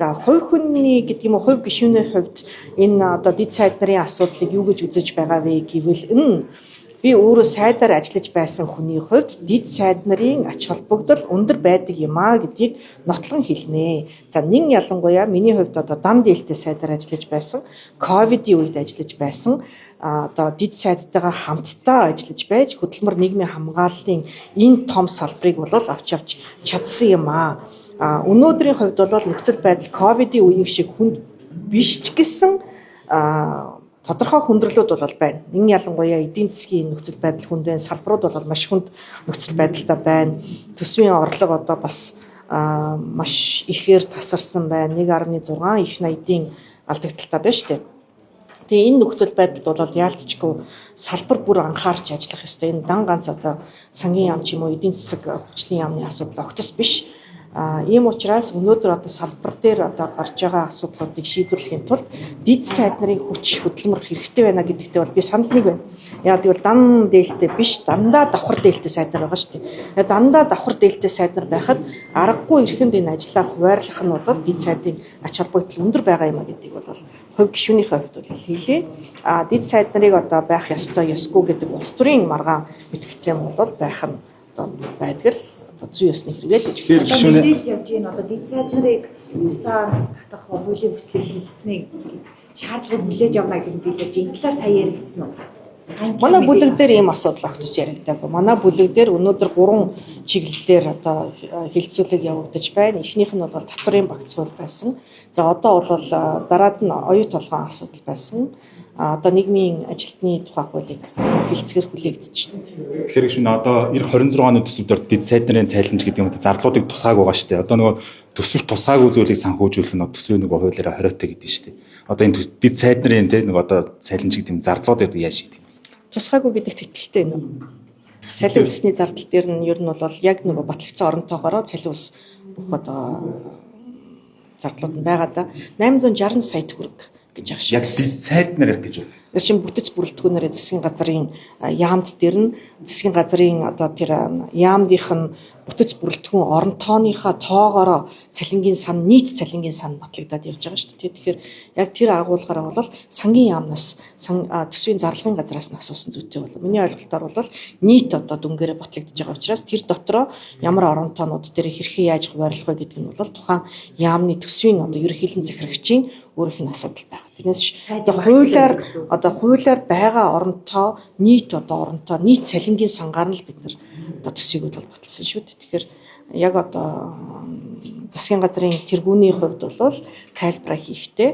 За хувь хүний гэдэг юм уу хувь гишүүний хувьд энэ одоо дэд сайд нарын асуудлыг юу гэж үзэж байгаа вэ гэвэл би өөрөө сайдаар ажиллаж байсан хүний хувьд дэд сайд нарын ач холбогдол өндөр байдаг юм а гэдгийг нотлон хэлнэ. За нэг ялангуяа миний хувьд одоо дан дээлтэй сайдаар ажиллаж байсан, ковидын үед ажиллаж байсан одоо дэд сайдтайгаа хамтдаа ажиллаж байж хөдөлмөр нийгмийн хамгааллын энэ том салбарыг бол авч чадсан юм а. Өнөөдрийн хувьд бол нөхцөл байдал ковидын үеийн шиг хүнд биш ч гэсэн тодорхой хүндрэлүүд бол байна. Энэ ялангуяа эдийн засгийн нөхцөл байдал хүнд байна. Салбарууд бол маш хүнд нөхцөл байдалтай байна. Төсвийн орлого одоо бас маш ихээр тасарсан байна. 1.6 их 80-ийн алдагдaltaй байна шүү дээ. Тэгээ энэ нөхцөл байдалд бол яалтчгүй салбар бүр анхаарч ажиллах ёстой. Энэ дан ганц одоо сангийн яам ч юм уу эдийн засаг хүчлийн яамны асуудал огтос биш. Ийм учраас өнөөдөр одоо салбар дээр одоо гарч байгаа асуудлуудыг шийдвэрлэхийн тулд дэд сайд нарын хүч хөдөлмөр хэрэгтэй байна гэдэгтээ бол би санал нэг байна. Яг тэгвэл дан дээлтэй биш, дандаа давхар дээлтэй сайд нар байгаа шүү дээ. Дандаа давхар дээлтэй сайд нар байхад аргагүй эрхэнд энэ ажлаа хуваарлах нь бол дэд сайдын ач холбогдол өндөр байгаа юм а гэдгийг бол хувь гишүүнийхээ хувьд бол хэлье. Дэд сайд нарыг одоо байх ёстой, ёсгүй гэдэг улс төрийн маргаан мэтгэлцээн бол байх нь одоо байдаг л зүй ёсны хэрэгэл гэж хэлсэн. Мэдээлэл явж байна. Одоо дэд сайд нарыг хугацаар татах хуулийн төслийг хэлснээр шаардлагыг хүлээж авна гэдэг мэдээлэл энэ талаар сая яригдсан уу? Манай бүлэг дээр ийм асуудал огтос яригдаагүй. Манай бүлэг дээр өнөөдөр 3 чиглэлээр одоо хилцүүлэг явагдаж байна. Эхнийх нь бол татварын багцуул байсан. За одоо бол дараад нь оюу толгойн асуудал байсан. Одоо нийгмийн ажилтны тухай хуулийг хилцгээр хүлээгдэж байна. Тэгэхээр гүшүүн одоо 26 оны төсөвдөр дэд сайд нарын цайланж гэдэг юм зарлуудыг тусаагүй байгаа шүү дээ. Одоо нөгөө төсөв тусаагүй зүйлийг санхүүжүүлэх нь төсвийн нөгөө хуулиараа хориотой гэдэг шүү дээ. Одоо энэ дэд сайд нарын нөгөө одоо цайланж гэдэг юм зарлуудыг яаж шийдэх вэ? Тусгаагүй гэдэгт итгэлтэй байна уу? Цалин усны зардал дээр нь ер нь бол яг нөгөө батлагдсан оронтойгоор цалин ус бүх одоо зардлууд нь байгаа да 860 сая төгрөг гэж ах шиг. Яг дэд сайд нар гэж байна. Тэр чинь бүтэц бүрэлдэхүүнээр засгийн газрын яамд дээр нь засгийн газрын одоо тэр яамдынх нь бүтэц бүрэлдэхүүн орон тооныхаа тоогоороо цалингийн сан нийт цалингийн сан батлагдаад явж байгаа шүү дээ. Тэгэхээр яг тэр агуулгаараа бол сангийн яамнаас төсвийн зарлагын газраас нь асуусан зүйтэй бол миний ойлголтоор бол нийт одоо дүнгээрээ батлагдаж байгаа учраас тэр дотроо ямар орон тоонууд дээр хэрхэн яаж хуваарлах вэ гэдэг нь бол тухайн яамны төсвийн одоо ерөнхийлөн захирагчийн өөрийнх нь асуудал байна. Тэрнээс одоо хуулиар байгаа оронтоо нийт цалингийн сангаар нь л бид нар одоо төсвийг бол баталсан шүү дээ. Тэгэхээр яг одоо засгийн газрын тэргүүний хувьд бол тайлбараа хийхдээ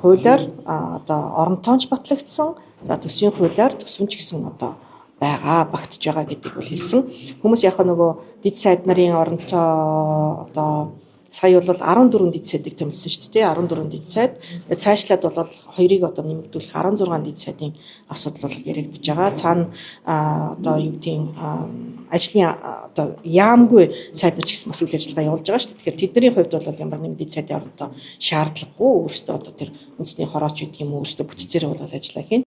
хуулиар одоо оронтоонч батлагдсан. За төсвийн хуулиар төсвөн ч гэсэн одоо багтж байгаа гэдгийг бол хэлсэн. Хүмүүс яг нөгөө дэд сайд нарын оронтоо одоо сая бол 14 дэд сайдыг томилсон шүү дээ. 14 дэд сайд. Цаашлаад бол хоёрыг одоо нэмэгдүүлэх 16 дэд сайдын асуудал бол яригдж байгаа. Цаана одоо юу гэдгийг ажлын одоо яамгүй сайд нар ч гэсэн бас үйл ажиллагаа явуулж байгаа шүү дээ. Тэгэхээр тэдний хувьд бол ямар нэг дэд сайдын оронтоо шаардлагагүй өөрөөсөө одоо тэр үндэсний хорооч гэдэг юм өөрөөсөө бүтцээрээ бол ажиллаа хийн.